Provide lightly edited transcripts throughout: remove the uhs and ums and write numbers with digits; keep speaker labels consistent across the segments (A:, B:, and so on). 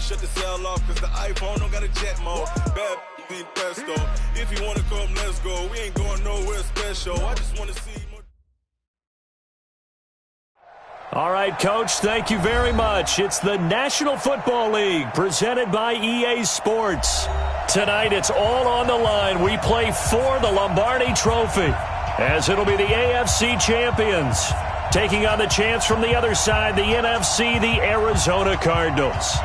A: shut the cell off cause the iPhone don't got a jet mode. Bad be pesto. If you wanna come, let's go. We ain't going nowhere special. I just wanna see more.
B: All right, Coach, thank you very much. It's the National Football League presented by EA Sports. Tonight, it's all on the line. We play for the Lombardi Trophy, as it'll be the AFC champions taking on the chance from the other side, the NFC, the Arizona Cardinals.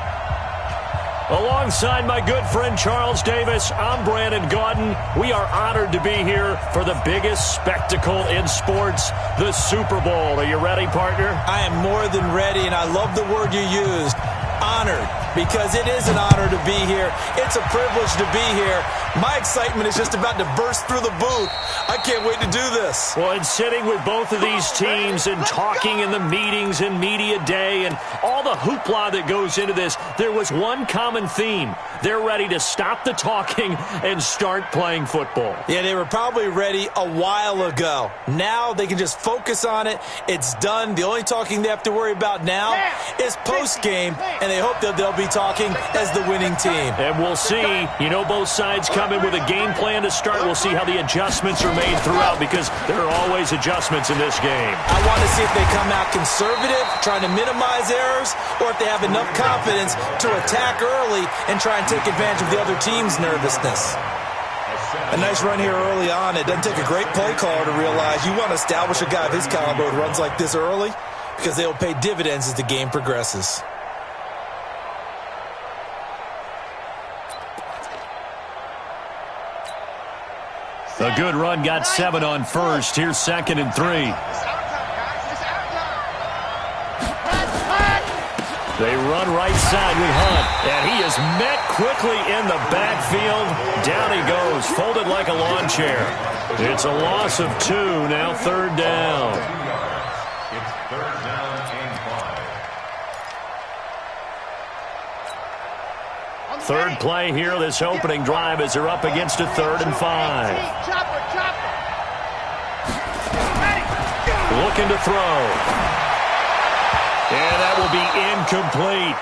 B: Alongside my good friend Charles Davis, I'm Brandon Gaudin. We are honored to be here for the biggest spectacle in sports, the Super Bowl. Are you ready, partner?
C: I am more than ready, and I love the word you used, honored, because it is an honor to be here. It's a privilege to be here. My excitement is just about to burst through the booth. I can't wait to do this.
B: Well, and sitting with both of these teams and talking in the meetings and media day and all the hoopla that goes into this, there was one common theme. They're ready to stop the talking and start playing football.
C: Yeah, they were probably ready a while ago. Now they can just focus on it. It's done. The only talking they have to worry about now is post-game, and they hope that they'll be talking as the winning team.
B: And we'll see. You know, both sides come in with a game plan to start. We'll see how the adjustments are made throughout, because there are always adjustments in this game.
C: I want to see if they come out conservative, trying to minimize errors, or if they have enough confidence to attack early and try and take advantage of the other team's nervousness. A nice run here early on. It doesn't take a great play caller to realize you want to establish a guy of his caliber who runs like this early, because they'll pay dividends as the game progresses.
B: A good run, got 7 on first. Here's 2nd and 3. They run right side with Hunt, and he is met quickly in the backfield. Down he goes, folded like a lawn chair. It's a loss of 2, now 3rd down.
D: It's 3rd down and 5.
B: Third play here, this opening drive, as they're up against a 3rd and 5. Looking to throw. And that will be incomplete.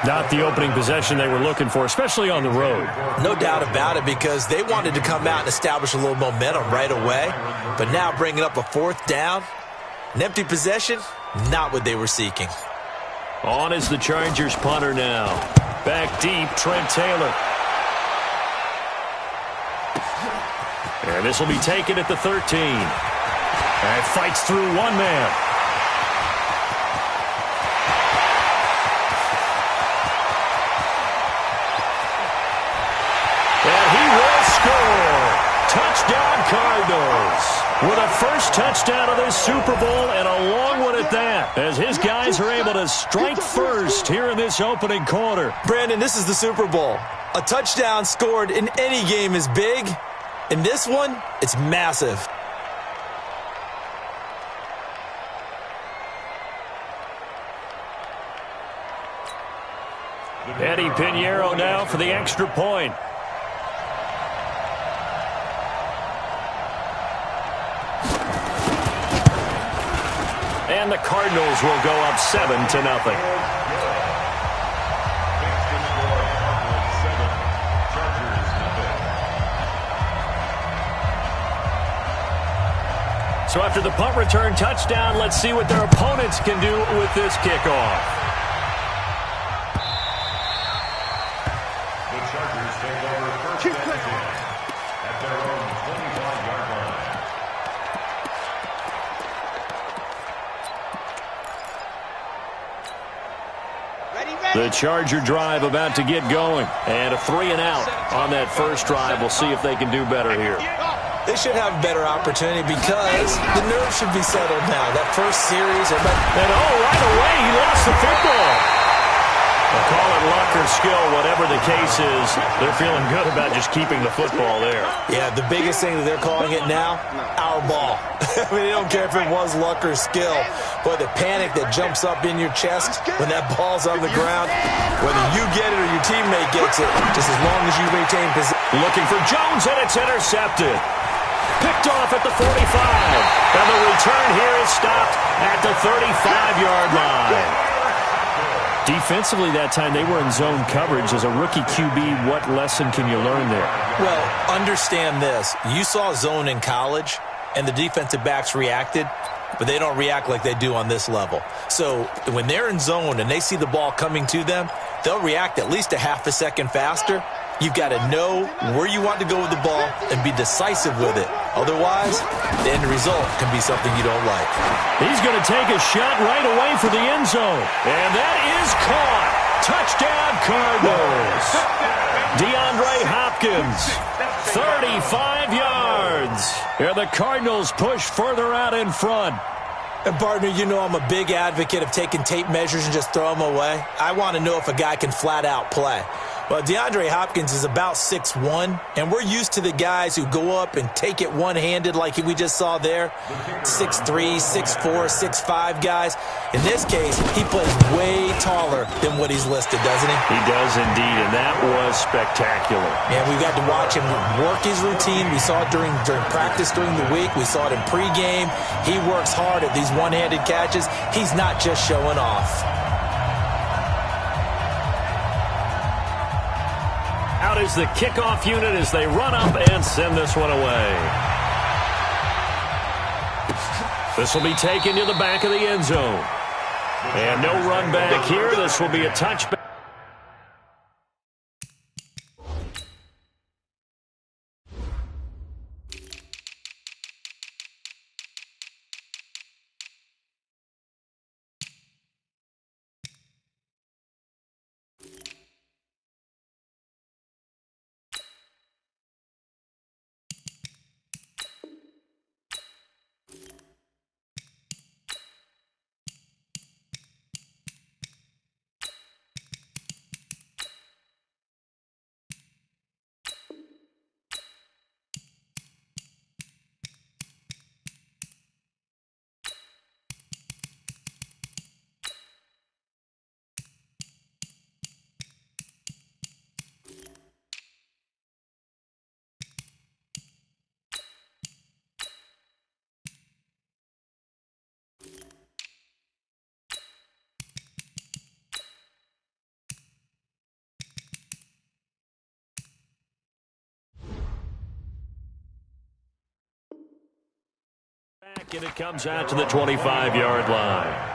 B: Not the opening possession they were looking for, especially on the road.
C: No doubt about it, because they wanted to come out and establish a little momentum right away. But now bringing up a 4th down, an empty possession, not what they were seeking.
B: On is the Chargers punter now. Back deep, Trent Taylor. And this will be taken at the 13. And fights through one man. And he will score. Touchdown Cardinals. With a first touchdown of this Super Bowl, and a long one at that, as his guys are able to strike first here in this opening quarter.
C: Brandon, this is the Super Bowl. A touchdown scored in any game is big. In this one, it's massive.
B: Eddie Pinheiro now for the extra point. And the Cardinals will go up 7-0. So after the punt return touchdown, let's see what their opponents can do with this kickoff.
D: The Chargers take over first and 10 at their own 25-yard line.
B: The Charger drive about to get going. And a 3-and-out on that first drive. We'll see if they can do better here.
C: They should have a better opportunity because the nerves should be settled now. That first series. And
B: right away, he lost the football. They'll call it luck or skill, whatever the case is. They're feeling good about just keeping the football there.
C: Yeah, the biggest thing that they're calling it now, our ball. I mean, they don't care if it was luck or skill. Boy, the panic that jumps up in your chest when that ball's on the ground, whether you get it or your teammate gets it, just as long as you maintain position.
B: Looking for Jones, and it's intercepted. Picked off at the 45. And the return here is stopped at the 35-yard line. Defensively that time, they were in zone coverage. As a rookie QB, what lesson can you learn there?
C: Well, understand this. You saw zone in college, and the defensive backs reacted, but they don't react like they do on this level. So when they're in zone and they see the ball coming to them, they'll react at least a half a second faster. You've got to know where you want to go with the ball and be decisive with it. Otherwise, the end result can be something you don't like.
B: He's going to take a shot right away for the end zone. And that is caught. Touchdown, Cardinals. DeAndre Hopkins, 35 yards. And the Cardinals push further out in front.
C: And partner, you know I'm a big advocate of taking tape measures and just throw them away. I want to know if a guy can flat out play. Well, DeAndre Hopkins is about 6'1", and we're used to the guys who go up and take it one-handed like we just saw there. 6'3", 6'4", 6'5 guys. In this case, he plays way taller than what he's listed, doesn't he?
B: He does indeed, and that was spectacular.
C: And we got to watch him work his routine. We saw it during practice during the week. We saw it in pregame. He works hard at these one-handed catches. He's not just showing off.
B: Out is the kickoff unit as they run up and send this one away. This will be taken to the back of the end zone. And no run back here. This will be a touchback. And it comes out to the 25-yard line.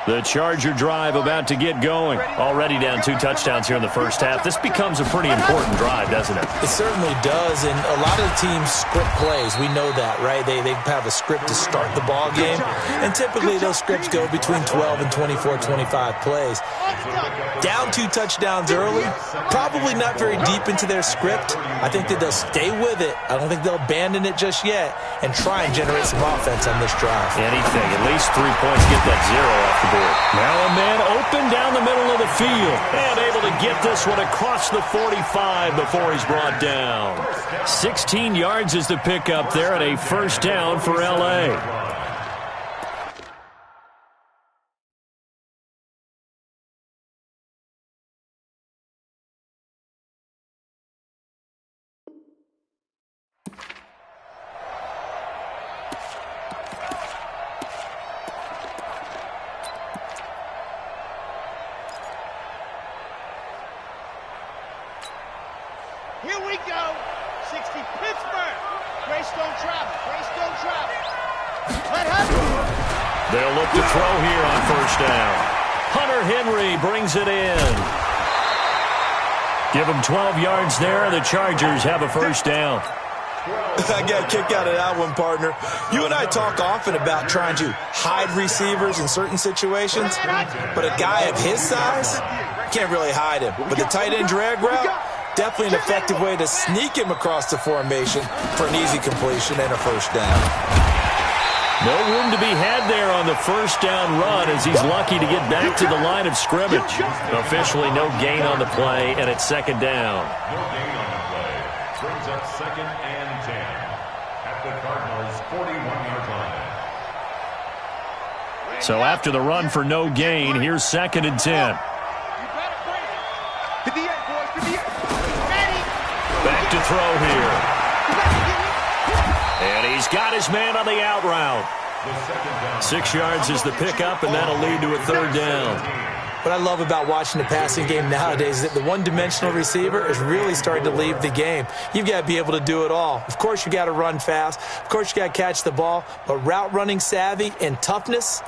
B: The Charger drive about to get going. Already down 2 touchdowns here in the first half. This becomes a pretty important drive, doesn't it?
C: It certainly does, and a lot of the teams script plays. We know that, right? They have a script to start the ball game, and typically those scripts go between 12 and 24, 25 plays. Down 2 touchdowns early, probably not very deep into their script. I think that they'll stay with it. I don't think they'll abandon it just yet and try and generate some offense on this drive.
B: Anything, at least 3 points, get that 0 off the board. Now a man open down the middle of the field and able to get this one across the 45 before he's brought down. 16 yards is the pickup there and a first down for L.A.
E: Here we go. 60 Pittsburgh. Greystone travel. Greystone travel. Let happen.
B: They'll look to throw here on first down. Hunter Henry brings it in. Give him 12 yards there. The Chargers have a first down.
C: I got a kick out of that one, partner. You and I talk often about trying to hide receivers in certain situations, but a guy of his size, can't really hide him. But the tight end drag route, definitely an effective way to sneak him across the formation for an easy completion and a first down.
B: No room to be had there on the first down run as he's lucky to get back to the line of scrimmage. Officially no gain on the play, and it's second down.
D: No gain on the play. Brings up 2nd and 10 at the Cardinals' 41-yard line.
B: So after the run for no gain, here's 2nd and 10.
E: To the end, boys. To the end.
B: throw here. And he's got his man on the out route. 6 yards is the pickup, and that'll lead to a third down.
C: What I love about watching the passing game nowadays is that the one-dimensional receiver is really starting to leave the game. You've got to be able to do it all. Of course, you got to run fast. Of course, you got to catch the ball. But route running savvy and toughness,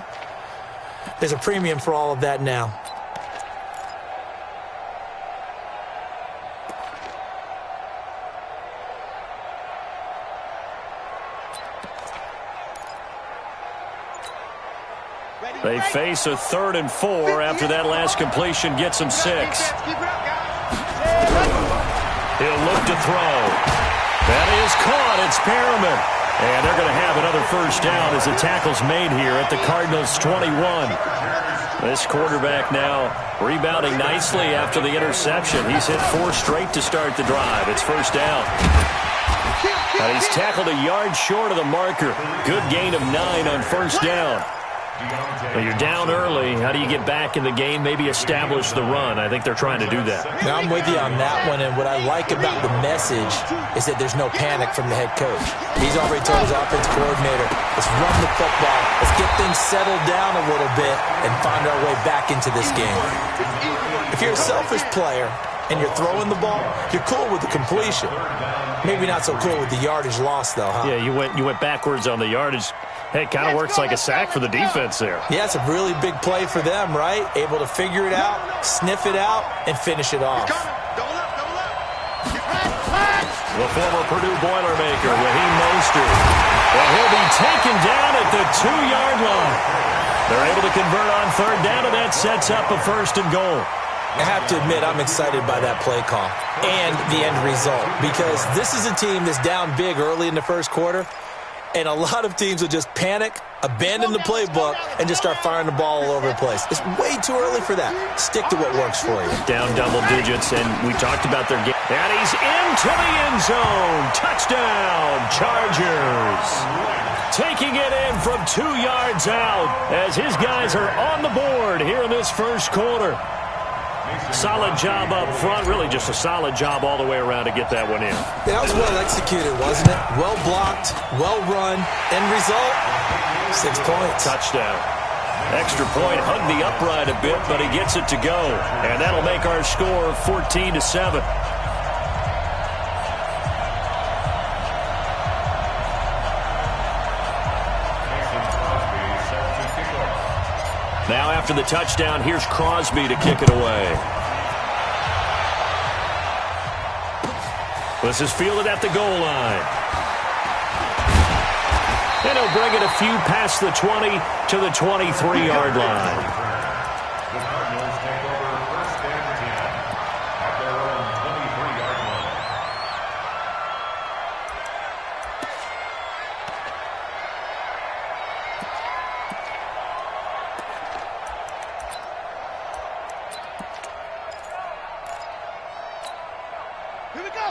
C: there's a premium for all of that now.
B: They face a 3rd and 4 after that last completion gets them 6. He'll look to throw. That is caught. It's Perriman. And they're going to have another first down as the tackle's made here at the Cardinals' 21. This quarterback now rebounding nicely after the interception. He's hit 4 straight to start the drive. It's first down. And he's tackled a yard short of the marker. Good gain of 9 on first down. Well, you're down early. How do you get back in the game? Maybe establish the run. I think they're trying to do that.
C: Now, I'm with you on that one, and what I like about the message is that there's no panic from the head coach. He's already told his offense coordinator, let's run the football, let's get things settled down a little bit and find our way back into this game. If you're a selfish player and you're throwing the ball, you're cool with the completion. Maybe not so cool with the yardage loss, though, huh?
B: Yeah, you went backwards on the yardage. Hey, it kind of works like a sack for the defense there.
C: Yeah, it's a really big play for them, right? Able to figure it out, sniff it out, and finish it off.
B: The former Purdue Boilermaker, Raheem Mostert. Well, he'll be taken down at the 2-yard line. They're able to convert on third down, and that sets up a 1st and goal.
C: I have to admit, I'm excited by that play call and the end result because this is a team that's down big early in the first quarter. And a lot of teams will just panic, abandon the playbook, and just start firing the ball all over the place. It's way too early for that. Stick to what works for you.
B: Down double digits, and we talked about their game. And he's into the end zone. Touchdown, Chargers. Taking it in from 2 yards out as his guys are on the board here in this first quarter. Solid job up front, really just a solid job all the way around to get that one in.
C: That was well executed, wasn't it? Well blocked, well run. End result, 6 points.
B: Touchdown. Extra point, hugged the upright a bit, but he gets it to go. And that'll make our score 14-7. Now after the touchdown, here's Crosby to kick it away. This is fielded at the goal line. And he'll bring it a few past the 20 to the 23-yard line.
D: The Cardinals take over 1st and 10 at their own 23-yard line.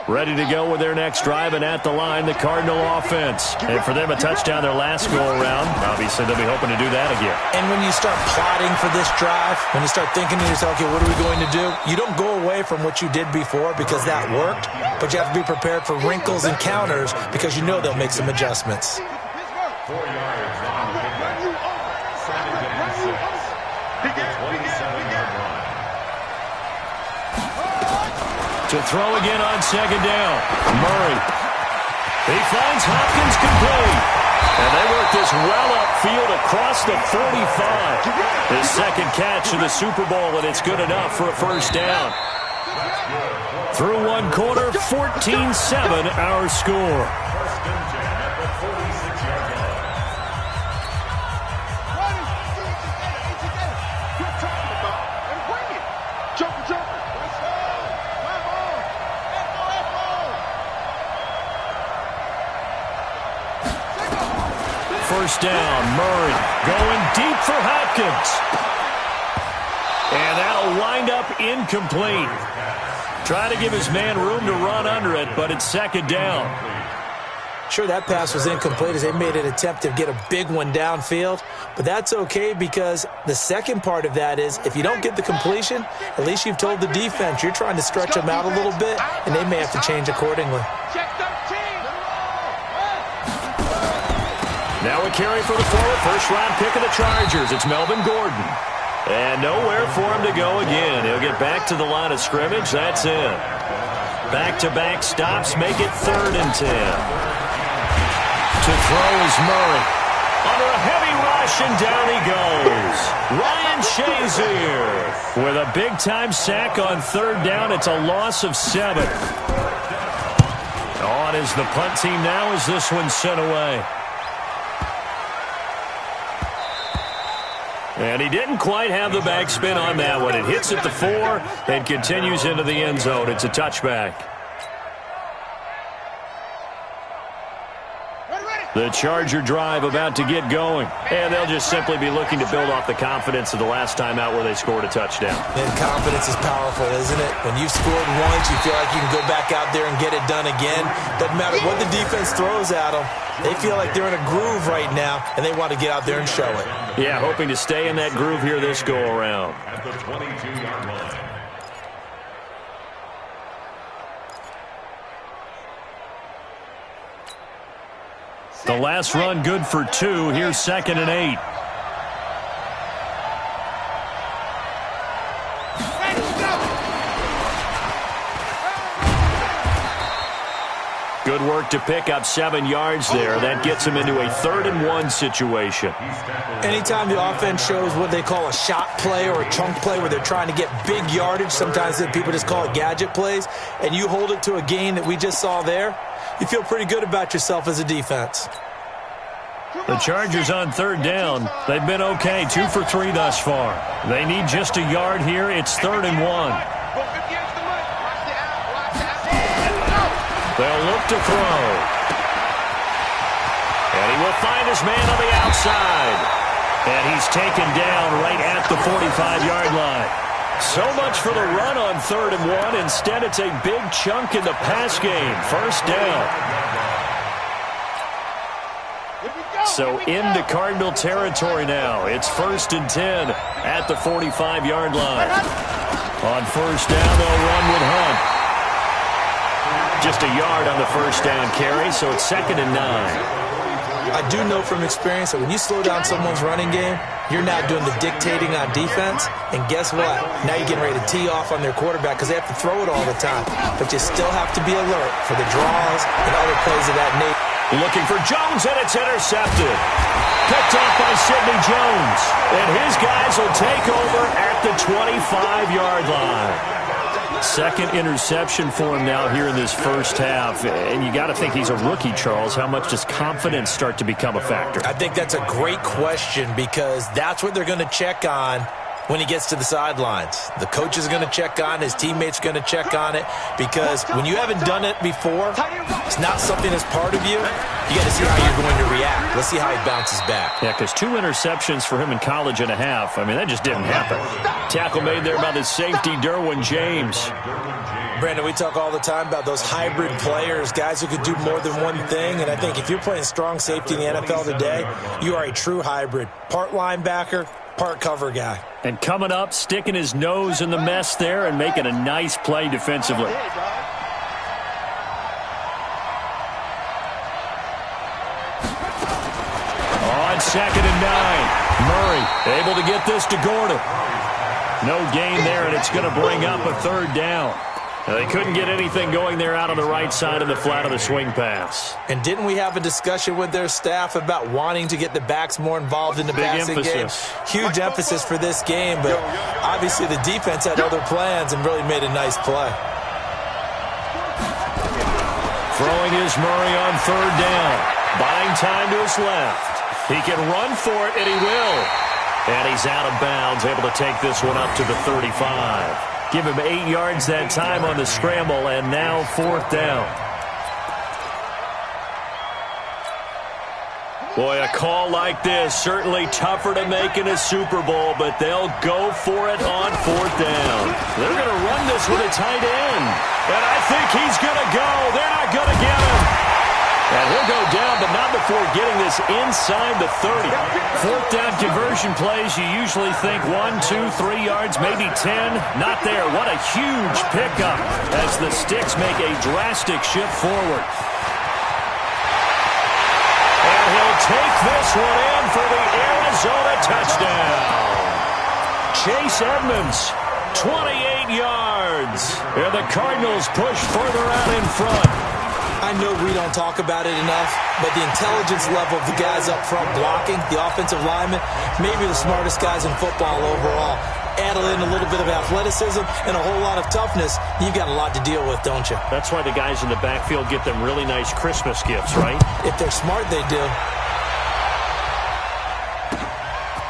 B: Ready to go with their next drive, and at the line, the Cardinal offense. And for them, a touchdown their last go-around. Obviously, they'll be hoping to do that again.
C: And when you start plotting for this drive, when you start thinking to yourself, okay, what are we going to do? You don't go away from what you did before because that worked, but you have to be prepared for wrinkles and counters because you know they'll make some adjustments.
D: 4 yards on the pickup. 2nd and 6 at the 27-yard line.
B: To throw again on 2nd down. Murray. He finds Hopkins complete. And they work this well upfield across the 45. His 2nd catch of the Super Bowl, and it's good enough for a first down. Through 1 quarter, 14-7 our score.
D: 1st and 10 at the 46-yard line.
B: First down, Murray going deep for Hopkins. And that'll wind up incomplete. Trying to give his man room to run under it, but it's 2nd down.
C: Sure, that pass was incomplete as they made an attempt to get a big one downfield, but that's okay because the second part of that is if you don't get the completion, at least you've told the defense you're trying to stretch them out a little bit, and they may have to change accordingly.
B: Now a carry for the forward, first-round pick of the Chargers. It's Melvin Gordon. And nowhere for him to go again. He'll get back to the line of scrimmage. That's it. Back-to-back stops make it 3rd and 10. To throw is Murray. Under a heavy rush, and down he goes. Ryan Shazier with a big-time sack on 3rd down. It's a loss of 7. On is the punt team now as this one's sent away. And he didn't quite have the backspin on that one. It hits at the 4 and continues into the end zone. It's a touchback. The Charger drive about to get going. And they'll just simply be looking to build off the confidence of the last time out where they scored a touchdown.
C: And confidence is powerful, isn't it? When you've scored once, you feel like you can go back out there and get it done again. Doesn't matter what the defense throws at them. They feel like they're in a groove right now, and they want to get out there and show it.
B: Yeah, hoping to stay in that groove here this go-around.
D: At the 22-yard line.
B: The last run good for 2. Here's 2nd and 8. Good work to pick up 7 yards there. That gets him into a 3rd and 1 situation.
C: Anytime the offense shows what they call a shot play or a chunk play where they're trying to get big yardage, sometimes people just call it gadget plays, and you hold it to a gain that we just saw there, you feel pretty good about yourself as a defense.
B: The Chargers on 3rd down. They've been okay, 2 for 3 thus far. They need just a yard here. It's 3rd and 1. They'll look to throw. And he will find his man on the outside. And he's taken down right at the 45-yard line. So much for the run on 3rd and 1. Instead, it's a big chunk in the pass game. 1st down. So into Cardinal territory now. It's 1st and 10 at the 45-yard line. On 1st down, they'll run with Hunt. Just a yard on the 1st down carry, so it's 2nd and 9.
C: I do know from experience that when you slow down someone's running game, you're now doing the dictating on defense, and guess what? Now you're getting ready to tee off on their quarterback because they have to throw it all the time. But you still have to be alert for the draws and other plays of that nature.
B: Looking for Jones, and it's intercepted. Picked off by Sidney Jones. And his guys will take over at the 25-yard line. 2nd interception for him now here in this 1st half. And you got to think he's a rookie, Charles. How much does confidence start to become a factor?
C: I think that's a great question because that's what they're going to check on when he gets to the sidelines. The coach is going to check on, his teammates are going to check on it, because when you haven't done it before, it's not something that's part of you. You got to see how you're going to react. Let's see how he bounces back.
B: Yeah, because 2 interceptions for him in college and a half. I mean, that just didn't happen. Tackle made there by the safety, Derwin James.
C: Brandon, we talk all the time about those hybrid players, guys who could do more than one thing, and I think if you're playing strong safety in the NFL today, you are a true hybrid. Part linebacker, part cover guy.
B: And coming up, sticking his nose in the mess there and making a nice play defensively. On 2nd and 9, Murray able to get this to Gordon. No gain there, and it's going to bring up a 3rd down. Now, they couldn't get anything going there out on the right side of the flat of the swing pass.
C: And didn't we have a discussion with their staff about wanting to get the backs more involved in the passing game? Huge emphasis for this game, but obviously the defense had other plans and really made a nice play.
B: Throwing is Murray on 3rd down. Buying time to his left. He can run for it, and he will. And he's out of bounds, able to take this one up to the 35. Give him 8 yards that time on the scramble, and now 4th down. Boy, a call like this, certainly tougher to make in a Super Bowl, but they'll go for it on 4th down. They're going to run this with a tight end, and I think he's going to go. They're not going to get him. And he'll go before getting this inside the 30. Fourth down conversion plays, you usually think 1, 2, 3 yards, maybe 10. Not there. What a huge pickup as the Sticks make a drastic shift forward. And he'll take this one in for the Arizona touchdown. Chase Edmonds, 28 yards. And the Cardinals push further out in front.
C: I know we don't talk about it enough, but the intelligence level of the guys up front blocking, the offensive linemen, maybe the smartest guys in football overall. Add in a little bit of athleticism and a whole lot of toughness, you've got a lot to deal with, don't you?
B: That's why the guys in the backfield get them really nice Christmas gifts, right?
C: If they're smart, they do.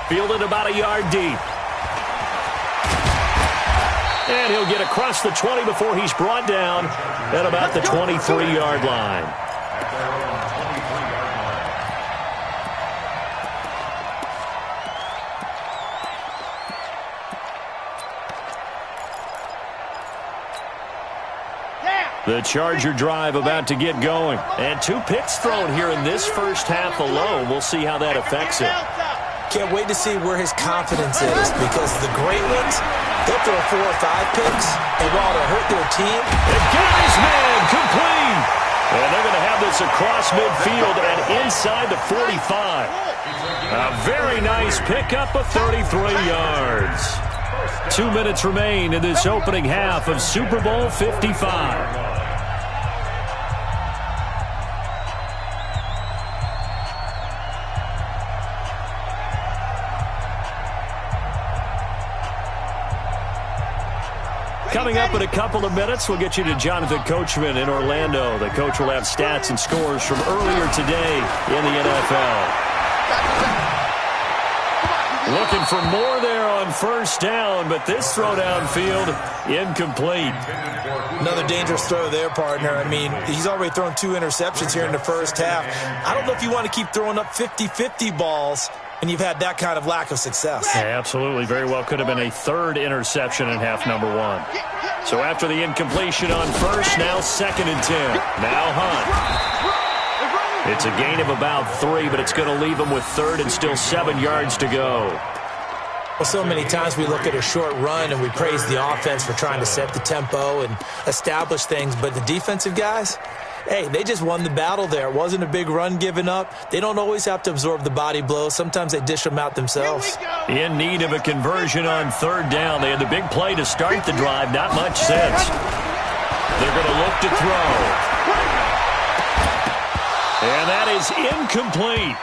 B: Fielded about a yard deep. And he'll get across the 20 before he's brought down at about the 23-yard line. The Charger drive about to get going. And 2 picks thrown here in this first half alone. We'll see how that affects it.
C: Can't wait to see where his confidence is, because the great ones, they'll throw 4 or 5 picks, and while to hurt their team,
B: and got his man complete. And they're going to have this across midfield and inside the 45. A very nice pickup of 33 yards. 2 minutes remain in this opening half of Super Bowl 55. Coming up in a couple of minutes, we'll get you to Jonathan Coachman in Orlando. The coach will have stats and scores from earlier today in the NFL. Looking for more there on first down, but this throw downfield, incomplete.
C: Another dangerous throw there, partner. I mean, he's already thrown 2 interceptions here in the first half. I don't know if you want to keep throwing up 50-50 balls, and you've had that kind of lack of success.
B: Yeah, absolutely. Very well could have been a 3rd interception in half number 1. So after the incompletion on first, now 2nd and 10. Now Hunt. It's a gain of about 3, but it's going to leave him with 3rd and still 7 yards to go.
C: Well, so many times we look at a short run and we praise the offense for trying to set the tempo and establish things, but the defensive guys, hey, they just won the battle there. It wasn't a big run given up. They don't always have to absorb the body blows. Sometimes they dish them out themselves.
B: In need of a conversion on 3rd down. They had the big play to start the drive. Not much sense. They're going to look to throw. And that is incomplete.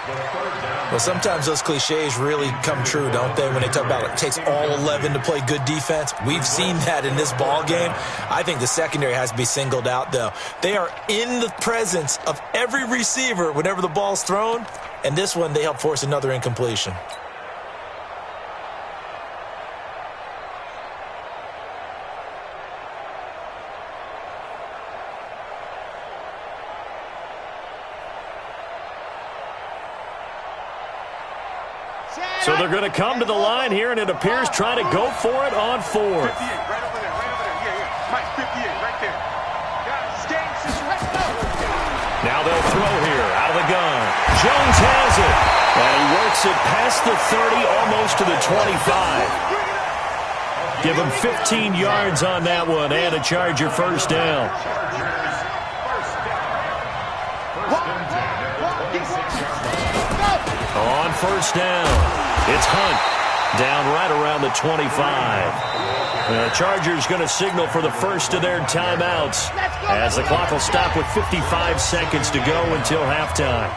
C: Well, sometimes those cliches really come true, don't they, when they talk about it takes all 11 to play good defense. We've seen that in this ball game. I think the secondary has to be singled out, though. They are in the presence of every receiver whenever the ball's thrown, and this one they help force another incompletion.
B: So they're going to come to the line here, and it appears trying to go for it on 4th.
F: 58, right over there, yeah. Mike, 58, right there.
B: Now they'll throw here, out of the gun. Jones has it, and he works it past the 30, almost to the 25. Give him 15 yards on that one, and a Charger first down. On first down, it's Hunt, down right around the 25. The Chargers going to signal for the first of their timeouts as the clock will stop with 55 seconds to go until halftime.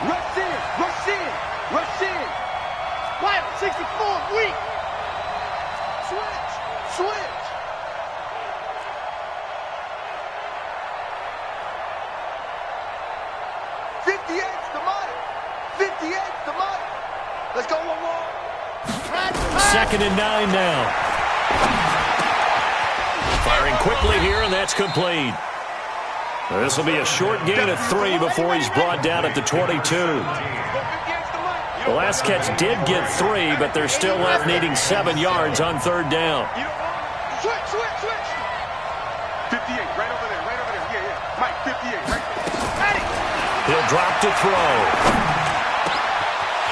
E: Rush in, rush in, rush in. Why 64, weak. Switch. 58's the money. 58's the money. Let's go, one.
B: 2nd and 9 now. Firing quickly here, and that's complete. This will be a short gain of 3 before he's brought down at the 22. The last catch did get 3, but they're still left needing 7 yards on 3rd down.
F: Switch. 58, right over there, yeah. Mike,
B: He'll drop to throw.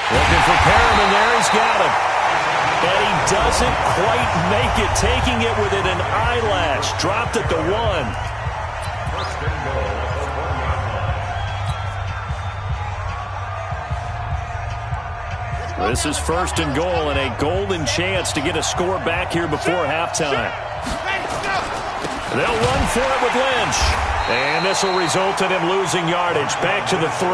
B: Looking for Perriman there. He's got him. And he doesn't quite make it, taking it within an eyelash. Dropped at the 1.
D: First and goal at the 1-yard line.
B: This is first and goal and a golden chance to get a score back here before halftime. They'll run for it with Lynch. And this will result in him losing yardage. Back to the 3.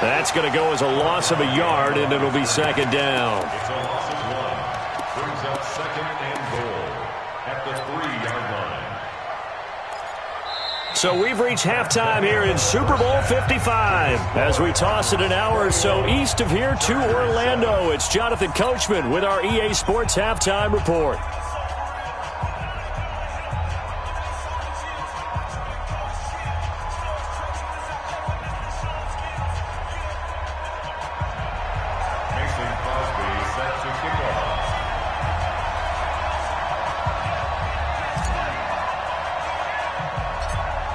B: That's going to go as a loss of a yard, and it'll be second down.
D: It's a loss of 1. Brings up second and goal at the 3-yard line.
B: So we've reached halftime here in Super Bowl 55. As we toss it an hour or so east of here to Orlando, it's Jonathan Coachman with our EA Sports Halftime Report.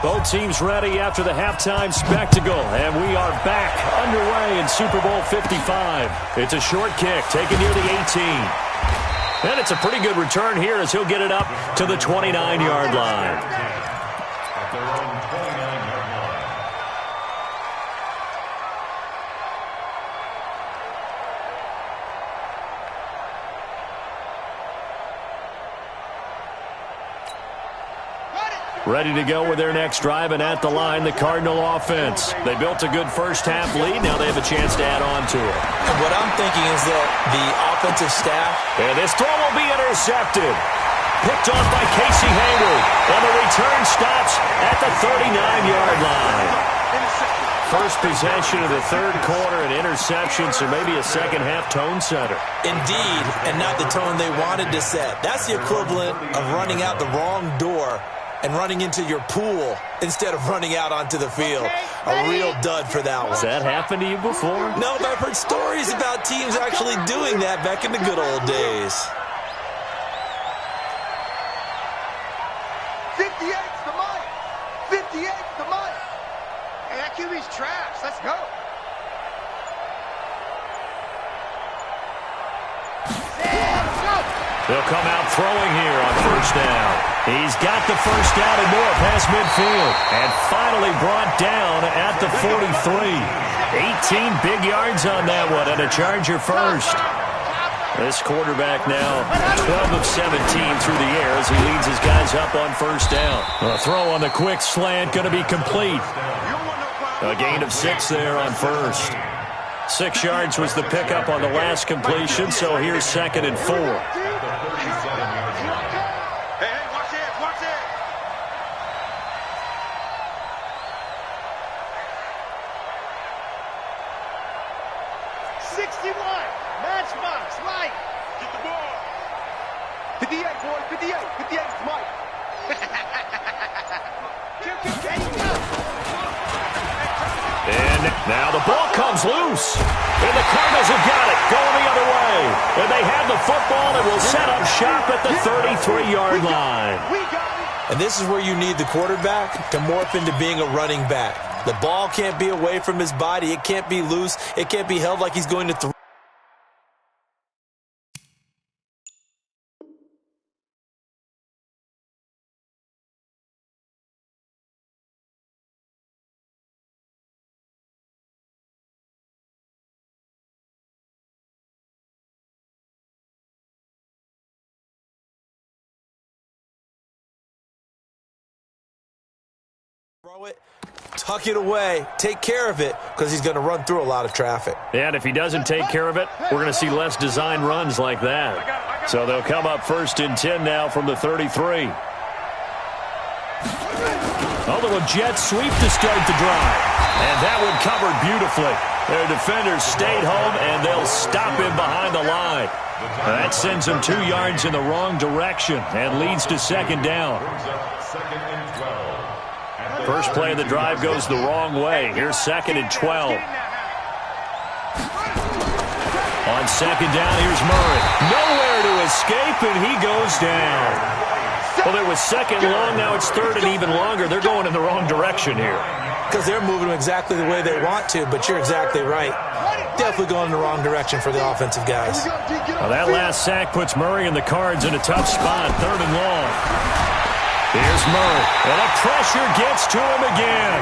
B: Both teams ready after the halftime spectacle, and we are back underway in Super Bowl 55. It's a short kick taken near the 18. And it's a pretty good return here as he'll get it up to the 29-yard line.
D: At their own 29-yard line.
B: Ready to go with their next drive, and at the line, the Cardinal offense. They built a good first-half lead. Now they have a chance to add on to it.
C: And what I'm thinking is that the offensive staff...
B: And this throw will be intercepted. Picked off by Casey Hayward. And the return stops at the 39-yard line. First possession of the third quarter, an interception, so maybe a second-half tone setter.
C: Indeed, and not the tone they wanted to set. That's the equivalent of running out the wrong door and running into your pool instead of running out onto the field. A real dud for that one.
B: Has that happened to you before?
C: No, but I've heard stories about teams actually doing that back in the good old days.
F: 58's the money. 58's the money. Hey, that QB's trash. Let's go.
B: They'll come out throwing here on first down. He's got the first down and more past midfield. And finally brought down at the 43. 18 big yards on that one and a Charger first. This quarterback now 12 of 17 through the air as he leads his guys up on first down. A throw on the quick slant going to be complete. A gain of 6 there on first. 6 yards was the pickup on the last completion, so here's second and 4.
F: Hey, watch it, watch it. 61, matchbox, light. Get the ball. 58, boy, 58, 58 is Mike.
B: And now the ball comes loose. And the Cardinals have got it, going the other way. And they have the football and will set up shop at the 33-yard line.
C: And this is where you need the quarterback to morph into being a running back. The ball can't be away from his body. It can't be loose. It can't be held like he's going to throw. Throw it, tuck it away, take care of it, because he's going to run through a lot of traffic.
B: And if he doesn't take care of it, we're going to see less design runs like that. So they'll come up first and 10 now from the 33. A little jet sweep to start the drive. And that one covered beautifully. Their defenders stayed home, and they'll stop him behind the line. That sends him 2 yards in the wrong direction and leads to second down.
D: Second and 12.
B: First play of the drive goes the wrong way. Here's second and 12. On second down, here's Murray. Nowhere to escape, and he goes down. Well, it was second long. Now it's third and even longer. They're going in the wrong direction here.
C: because they're moving exactly the way they want to, but you're exactly right. Definitely going in the wrong direction for the offensive guys.
B: Well, that last sack puts Murray and the Cards in a tough spot, 3rd and long. Here's Murray, and the pressure gets to him again.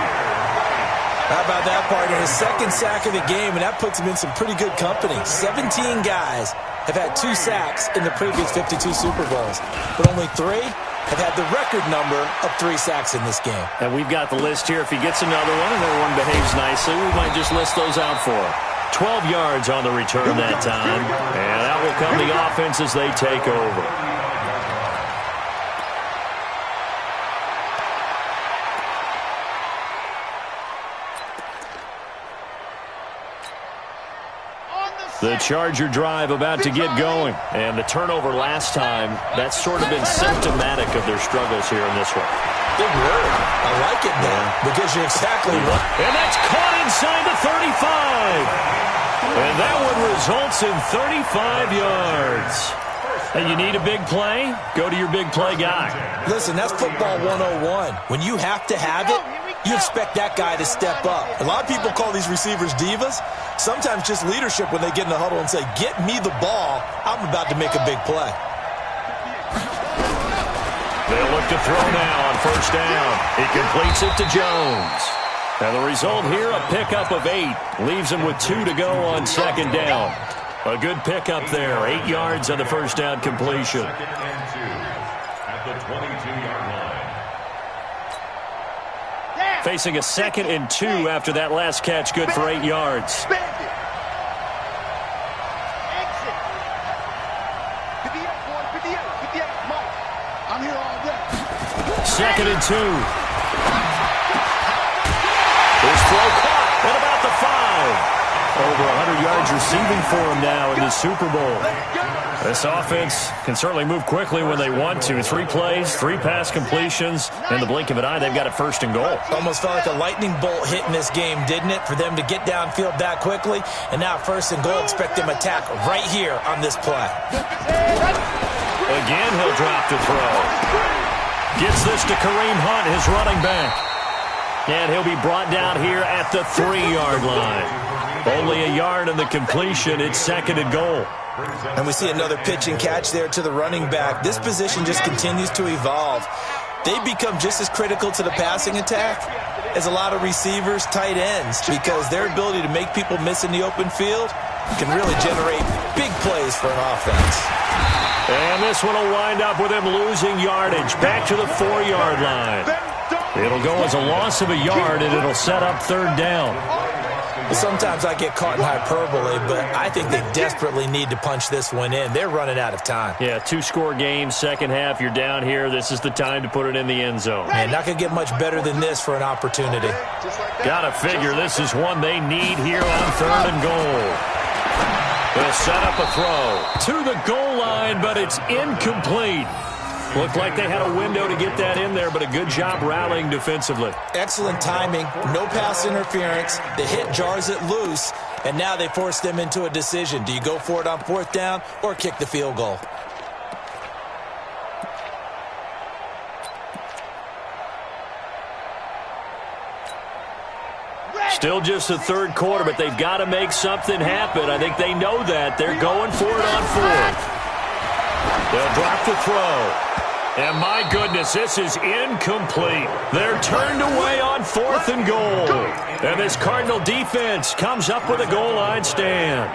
C: How about that, partner? His 2nd sack of the game, and that puts him in some pretty good company. 17 guys have had 2 sacks in the previous 52 Super Bowls, but only 3 have had the record number of 3 sacks in this game.
B: And we've got the list here. If he gets another one and everyone behaves nicely, we might just list those out for him. 12 yards on the return that time, and that will come the offense as they take over. The Charger drive about to get going. And the turnover last time, that's sort of been symptomatic of their struggles here in this one.
C: Big word. I like it now because you're exactly right.
B: And that's caught inside the 35. And that one results in 35 yards. And you need a big play? Go to your big play guy.
C: Listen, that's football 101. When you have to have it, you expect that guy to step up. A lot of people call these receivers divas. Sometimes just leadership when they get in the huddle and say, get me the ball. I'm about to make a big play.
B: They'll look to throw now on 1st down. He completes it to Jones. And the result here, a pickup of 8. Leaves him with 2 to go on 2nd down. A good pickup there. 8 yards on the 1st down completion.
D: 2nd and 2 at the 22-yard line.
B: Facing a 2nd and 2 after that last catch. Good for 8 yards.
F: I'm here all day.
B: 2nd and 2. His throw caught at about the 5. Over 100 yards receiving for him now in the Super Bowl. This offense can certainly move quickly when they want to. 3 plays, 3 pass completions. In the blink of an eye, they've got it 1st and goal.
C: Almost felt like a lightning bolt hit in this game, didn't it? For them to get downfield that quickly. And now 1st and goal, expect them to attack right here on this play.
B: Again, he'll drop to throw. Gets this to Kareem Hunt, his running back. And he'll be brought down here at the 3-yard line. Only a yard in the completion. It's 2nd and goal.
C: And we see another pitch and catch there to the running back. This position just continues to evolve. They become just as critical to the passing attack as a lot of receivers, tight ends, because their ability to make people miss in the open field can really generate big plays for an offense.
B: And this one will wind up with him losing yardage. Back to the 4-yard line. It'll go as a loss of a yard, and it'll set up 3rd down.
C: Sometimes I get caught in hyperbole, but I think they desperately need to punch this one in. They're running out of time.
B: Yeah, 2-score game, 2nd half, you're down here. This is the time to put it in the end zone.
C: Man, not going to get much better than this for an opportunity.
B: Gotta figure this is one they need here on 3rd and goal. They'll set up a throw to the goal line, but it's incomplete. Looked like they had a window to get that in there, but a good job rallying defensively.
C: Excellent timing, no pass interference. The hit jars it loose, and now they force them into a decision. Do you go for it on 4th down or kick the field goal?
B: Still just the 3rd quarter, but they've got to make something happen. I think they know that. They're going for it on 4th. They'll drop the throw. And my goodness, this is incomplete. They're turned away on 4th and goal. And this Cardinal defense comes up with a goal line stand.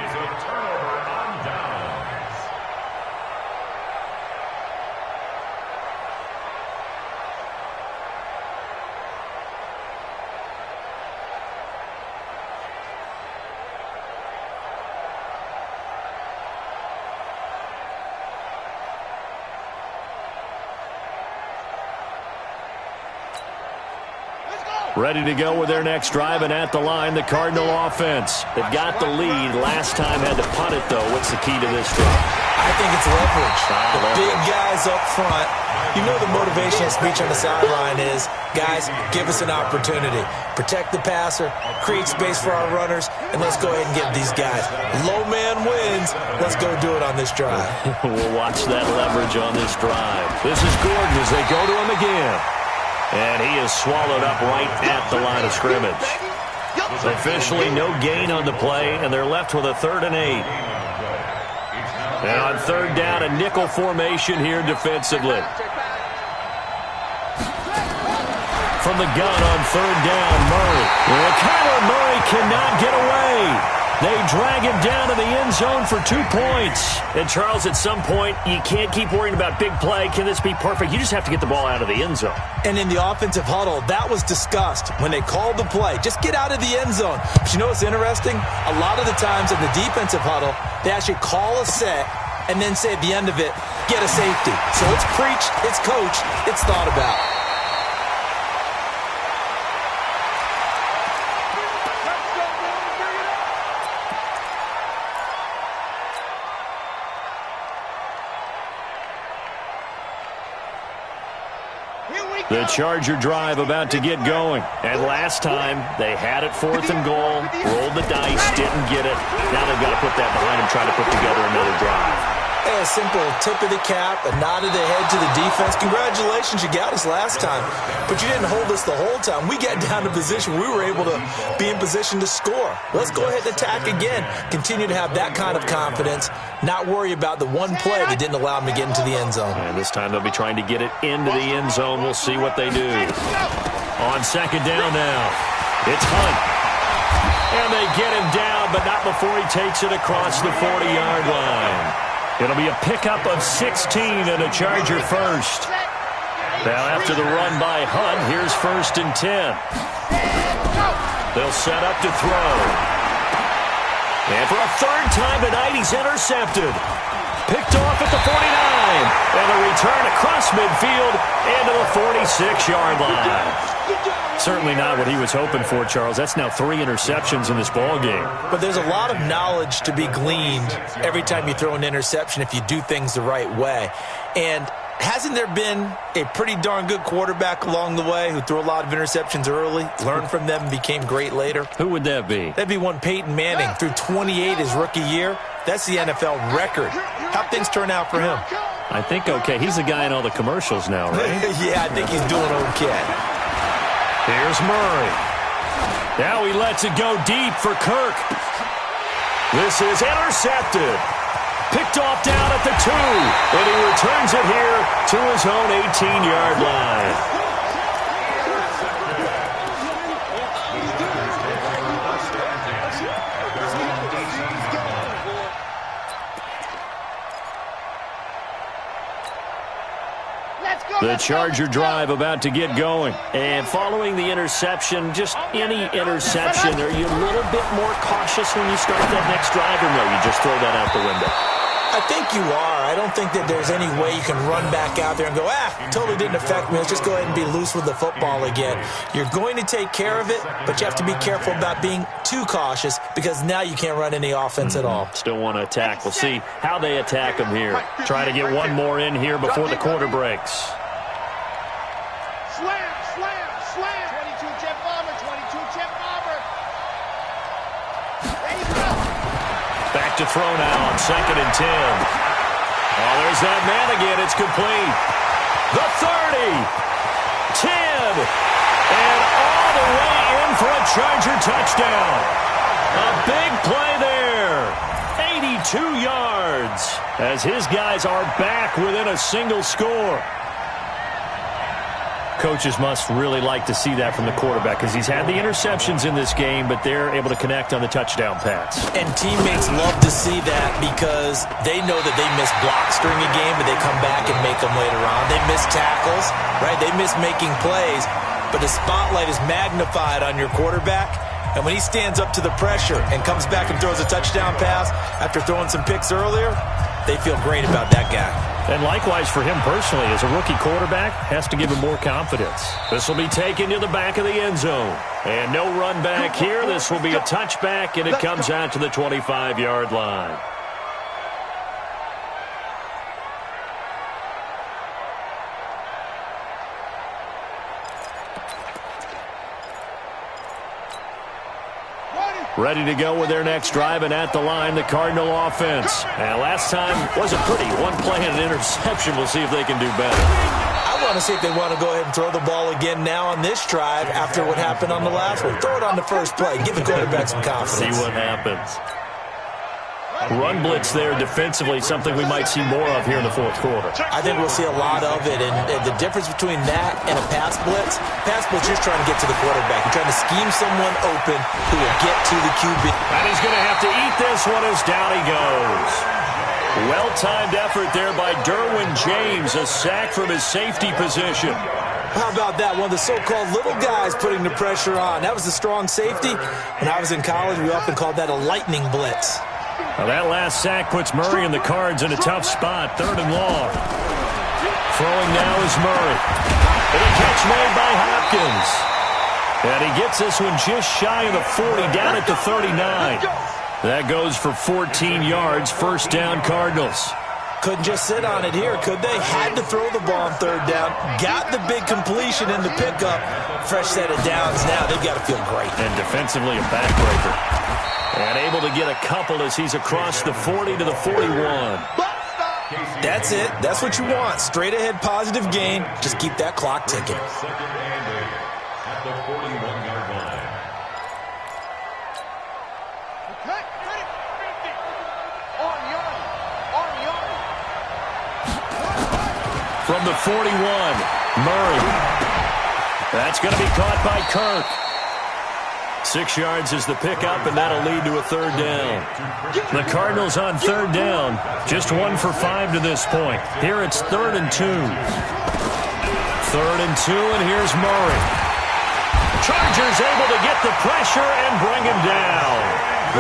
B: Ready to go with their next drive, and at the line, the Cardinal offense. They've got the lead. Last time had to punt it, though. What's the key to this drive?
C: I think it's leverage. The big guys up front. You know the motivational speech on the sideline is, guys, give us an opportunity. Protect the passer, create space for our runners, and let's go ahead and give these guys. Low man wins. Let's go do it on this drive.
B: We'll watch that leverage on this drive. This is Gordon as they go to him again. And he is swallowed up right at the line of scrimmage. Officially no gain on the play, and they're left with a 3rd and 8. And on 3rd down, a nickel formation here defensively. From the gun on 3rd down, Murray. Well, Kyler Murray cannot get away. They drag him down to the end zone for 2 points. And, Charles, at some point, you can't keep worrying about big play. Can this be perfect? You just have to get the ball out of the end zone.
C: And in the offensive huddle, that was discussed when they called the play. Just get out of the end zone. But you know what's interesting? A lot of the times in the defensive huddle, they actually call a set and then say at the end of it, get a safety. So it's preached, it's coached, it's thought about.
B: The Charger drive about to get going. And last time, they had it 4th and goal, rolled the dice, didn't get it. Now they've got to put that behind them, trying to put together another drive.
C: A simple tip of the cap, a nod of the head to the defense. Congratulations, you got us last time. But you didn't hold us the whole time. We got down to position. We were able to be in position to score. Let's go ahead and attack again. Continue to have that kind of confidence. Not worry about the one play that didn't allow them to get into the end zone.
B: And this time they'll be trying to get it into the end zone. We'll see what they do. On 2nd down now, it's Hunt. And they get him down, but not before he takes it across the 40-yard line. It'll be a pickup of 16 and a Charger first. Now after the run by Hunt, here's 1st and 10. They'll set up to throw. And for a 3rd time tonight, he's intercepted. Picked off at the 49. And a return across midfield into the 46-yard line. Certainly not what he was hoping for, Charles. That's now 3 interceptions in this ball game.
C: But there's a lot of knowledge to be gleaned every time you throw an interception if you do things the right way. And hasn't there been a pretty darn good quarterback along the way who threw a lot of interceptions early, learned from them, and became great later?
B: Who would that be?
C: That'd be one Peyton Manning. Threw 28 his rookie year. That's the NFL record. How'd things turn out for him?
B: I think okay. He's the guy in all the commercials now, right?
C: Yeah, I think he's doing okay.
B: Here's Murray. Now he lets it go deep for Kirk. This is intercepted. Picked off down at the 2. And he returns it here to his own 18-yard line. The Charger drive about to get going. And following the interception, just any interception, are you a little bit more cautious when you start that next drive, or no, you just throw that out the window?
C: I think you are. I don't think that there's any way you can run back out there and go, totally didn't affect me. Let's just go ahead and be loose with the football again. You're going to take care of it, but you have to be careful about being too cautious because now you can't run any offense at all.
B: Still want to attack. We'll see how they attack them here. Try to get one more in here before the quarter breaks.
E: Slam, slam, slam. 22 jet bomber, 22 jet bomber. There you go.
B: Back to throw now on 2nd and 10. Oh, there's that man again. It's complete. The 30. 10. And all the way in for a Charger touchdown. A big play there. 82 yards as his guys are back within a single score. Coaches must really like to see that from the quarterback because he's had the interceptions in this game, but they're able to connect on the touchdown pass.
C: And teammates love to see that because they know that they miss blocks during a game, but they come back and make them later on. They miss tackles, right? They miss making plays, but the spotlight is magnified on your quarterback. And when he stands up to the pressure and comes back and throws a touchdown pass after throwing some picks earlier, they feel great about that guy.
B: And likewise for him personally, as a rookie quarterback, has to give him more confidence. This will be taken to the back of the end zone. And no run back here. This will be a touchback, and it comes out to the 25-yard line. Ready to go with their next drive, and at the line, the Cardinal offense. And last time wasn't pretty. One play and an interception. We'll see if they can do better.
C: I want to see if they want to go ahead and throw the ball again now on this drive after what happened on the last one. Throw it on the first play. Give the quarterback some confidence.
B: See what happens. Run blitz there defensively, something we might see more of here in the fourth quarter.
C: I think we'll see a lot of it, and the difference between that and a pass blitz you're just trying to get to the quarterback. You're trying to scheme someone open who will get to the QB.
B: And he's going to have to eat this one as down he goes. Well-timed effort there by Derwin James, a sack from his safety position.
C: How about that? One of the so-called little guys putting the pressure on. That was a strong safety. When I was in college, we often called that a lightning blitz.
B: Well, that last sack puts Murray and the Cards in a tough spot, 3rd and long. Throwing now is Murray. And a catch made by Hopkins. And he gets this one just shy of the 40, down at the 39. That goes for 14 yards, 1st down Cardinals.
C: Couldn't just sit on it here, could they? Had to throw the ball on 3rd down. Got the big completion in the pickup. Fresh set of downs now. They've got to feel great.
B: And defensively a backbreaker. And able to get a couple as he's across the 40 to the 41.
C: That's it. That's what you want. Straight ahead positive gain. Just keep that clock ticking.
D: 2nd and 8 at the 41-yard line.
B: From the 41, Murray. That's going to be caught by Kirk. 6 yards is the pickup, and that'll lead to a 3rd down. The Cardinals on 3rd down, just 1 for 5 to this point. Here it's 3rd and 2. 3rd and 2, and here's Murray. Chargers able to get the pressure and bring him down.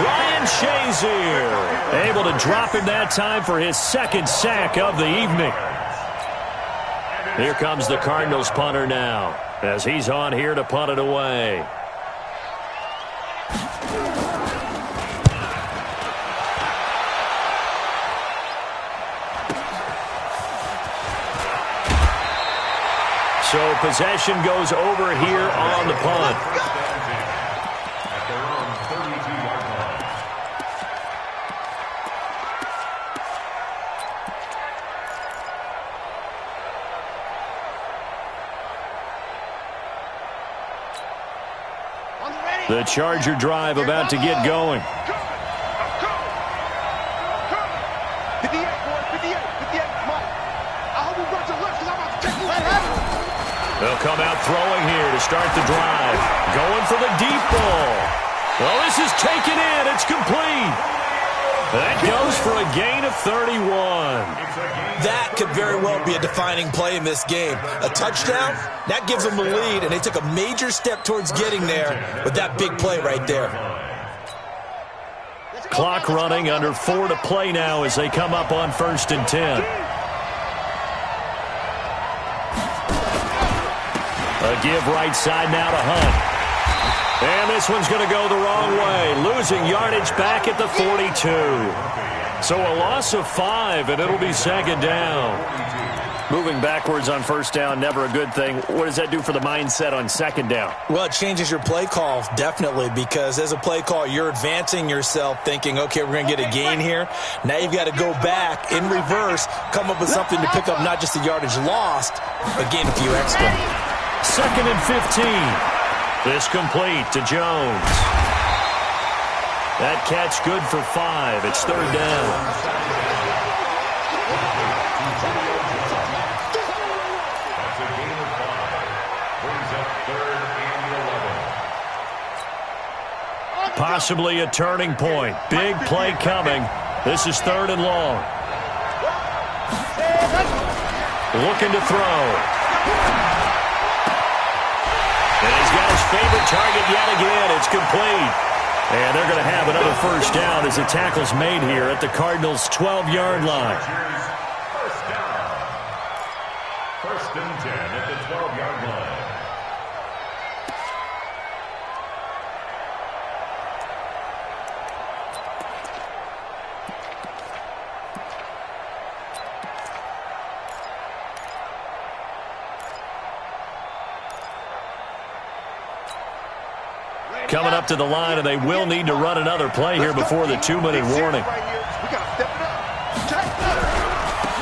B: Ryan Shazier able to drop him that time for his 2nd sack of the evening. Here comes the Cardinals punter now, as he's on here to punt it away. So possession goes over here on the punt.
D: At their own 32-yard line.
B: The Charger drive about to get going.
F: 58, boys, 58, 58, come on. I hope we run to the left because I'm about to take you ahead.
B: They'll come out throwing here to start the drive. Going for the deep ball. Well, this is taken in. It's complete. That goes for a gain of 31.
C: That could very well be a defining play in this game. A touchdown, that gives them the lead, and they took a major step towards getting there with that big play right there.
B: Clock running, under 4 to play now as they come up on 1st and 10. A give right side now to Hunt. And this one's going to go the wrong way. Losing yardage back at the 42. So a loss of 5, and it'll be 2nd down. Moving backwards on 1st down, never a good thing. What does that do for the mindset on 2nd down?
C: Well, it changes your play call, definitely, because as a play call, you're advancing yourself thinking, okay, we're going to get a gain here. Now you've got to go back in reverse, come up with something to pick up not just the yardage lost, but gain a few extra.
B: 2nd and 15. This complete to Jones. That catch good for 5. It's 3rd down.
D: That's a gain of 5. Brings up 3rd and 11.
B: Possibly a turning point. Big play coming. This is 3rd and long. Looking to throw. And he's got his favorite target yet again. It's complete. And they're going to have another 1st down as the tackle's made here at the Cardinals' 12-yard line.
D: 1st down. 1st and 10 at the 12-yard line.
B: Coming up to the line, and they will need to run another play here before the 2-minute warning.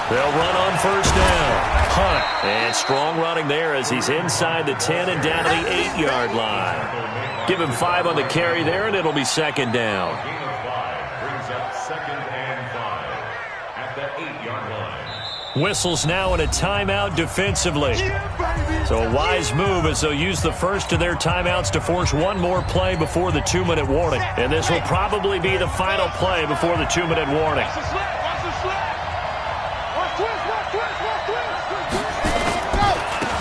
B: They'll run on 1st down. punt. And strong running there as he's inside the 10 and down to the 8-yard line. Give him 5 on the carry there, and it'll be second down.
D: Gain of 5 brings up 2nd and 5 at the 8-yard line.
B: Whistles now in a timeout defensively. So a wise move as they'll use the first of their timeouts to force one more play before the 2-minute warning. And this will probably be the final play before the 2-minute warning.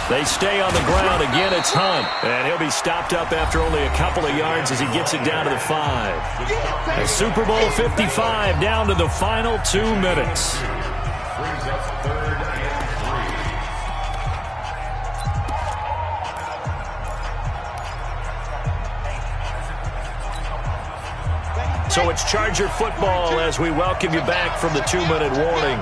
B: They stay on the ground. Again, it's Hunt. And he'll be stopped up after only a couple of yards as he gets it down to the 5. And Super Bowl 55 down to the final 2 minutes.
D: Brings up 3rd and 3.
B: So it's Charger football as we welcome you back from the 2-minute warning.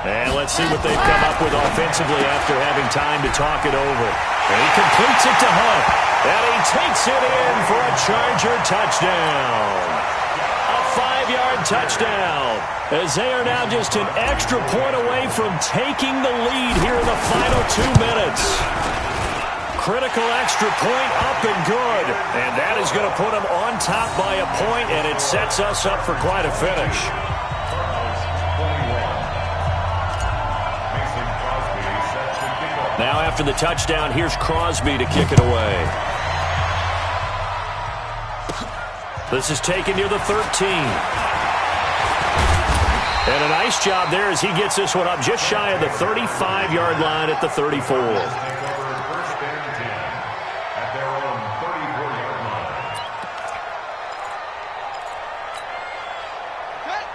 B: And let's see what they've come up with offensively after having time to talk it over. And he completes it to Hunt. And he takes it in for a Charger touchdown. A 5-yard touchdown. As they are now just an extra point away from taking the lead here in the final 2 minutes. Critical extra point up and good. And that is going to put them on top by a point, and it sets us up for quite a finish. Now after the touchdown, here's Crosby to kick it away. This is taken near the 13. And a nice job there as he gets this one up just shy of the 35-yard line at the 34.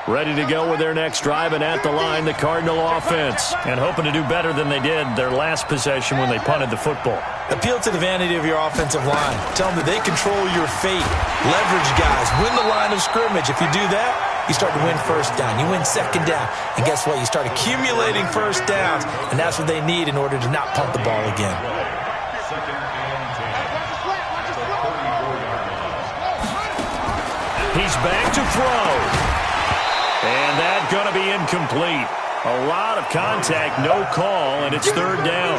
B: Ready to go with their next drive, and at the line, the Cardinal offense. And hoping to do better than they did their last possession when they punted the football.
C: Appeal to the vanity of your offensive line. Tell them that they control your fate. Leverage guys. Win the line of scrimmage. If you do that, you start to win first down. You win second down. And guess what? You start accumulating first downs, and that's what they need in order to not punt the ball again.
B: He's back to throw. And that's going to be incomplete. A lot of contact, no call, and it's 3rd down.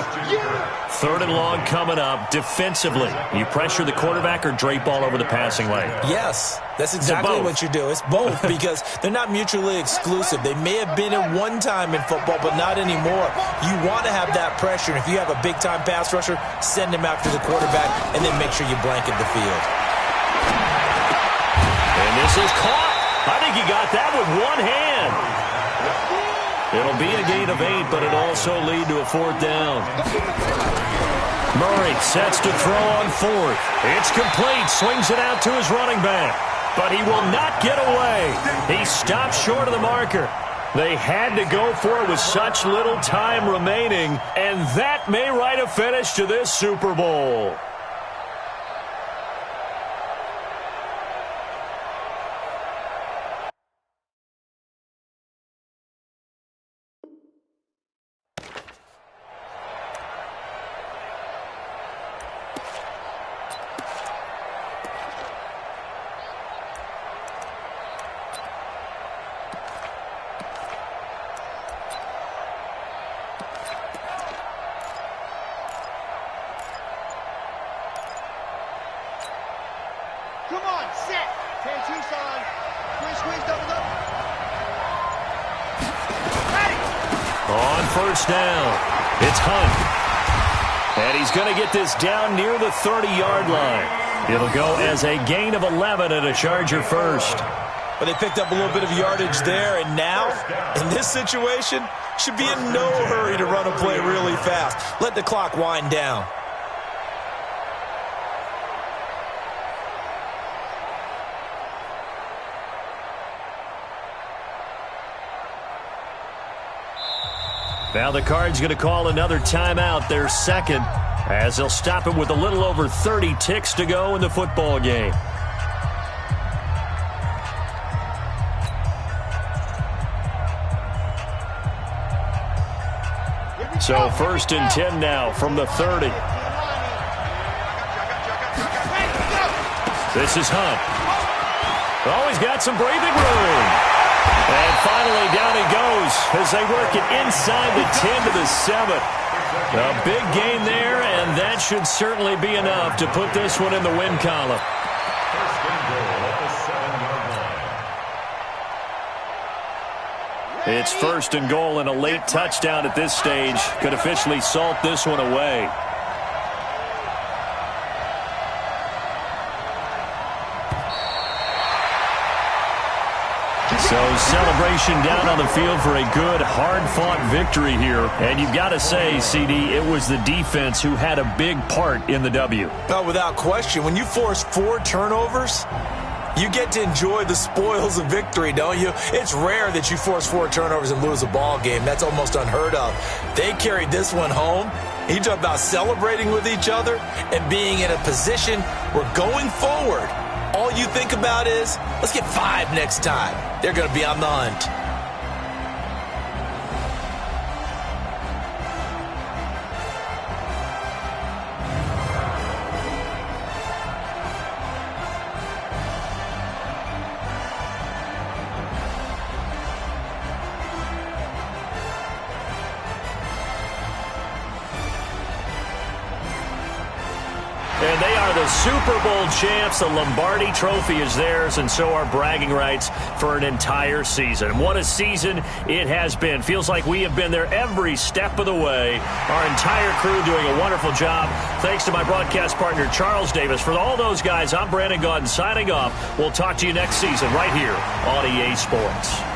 B: 3rd and long coming up defensively. You pressure the quarterback or drape all over the passing lane?
C: Yes, that's exactly what you do. It's both because they're not mutually exclusive. They may have been at one time in football, but not anymore. You want to have that pressure, and if you have a big-time pass rusher, send him after the quarterback, and then make sure you blanket the field.
B: And this is caught. I think he got that with one hand. It'll be a gain of 8, but it'll also lead to a 4th down. Murray sets to throw on 4th. It's complete. Swings it out to his running back. But he will not get away. He stops short of the marker. They had to go for it with such little time remaining, and that may write a finish to this Super Bowl.
E: Come on, set. 10-2 on. Squeeze, double up. Ready.
B: On 1st down, it's Hunt. And he's going to get this down near the 30-yard line. It'll go as a gain of 11 and a Charger first.
C: But they picked up a little bit of yardage there, and now, in this situation, should be in no hurry to run a play really fast. Let the clock wind down.
B: Now the Cards going to call another timeout, their second, as they'll stop it with a little over 30 ticks to go in the football game. So 1st and 10 now from the 30. This is Hunt. Oh, he's got some breathing room. And finally, down he goes as they work it inside the 10 to the 7. A big gain there, and that should certainly be enough to put this one in the win column.
D: First and goal at the 7-yard line.
B: It's first and goal and a late touchdown at this stage. Could officially salt this one away. So celebration down on the field for a good, hard-fought victory here. And you've got to say, CD, it was the defense who had a big part in the W.
C: Oh, without question. When you force 4 turnovers, you get to enjoy the spoils of victory, don't you? It's rare that you force 4 turnovers and lose a ball game. That's almost unheard of. They carried this one home. You talk about celebrating with each other and being in a position where going forward, all you think about is, let's get 5 next time. They're going to be on the hunt.
B: And they are the Super Bowl champs. The Lombardi Trophy is theirs, and so are bragging rights for an entire season. What a season it has been. Feels like we have been there every step of the way. Our entire crew doing a wonderful job. Thanks to my broadcast partner, Charles Davis. For all those guys, I'm Brandon Gaudin signing off. We'll talk to you next season right here on EA Sports.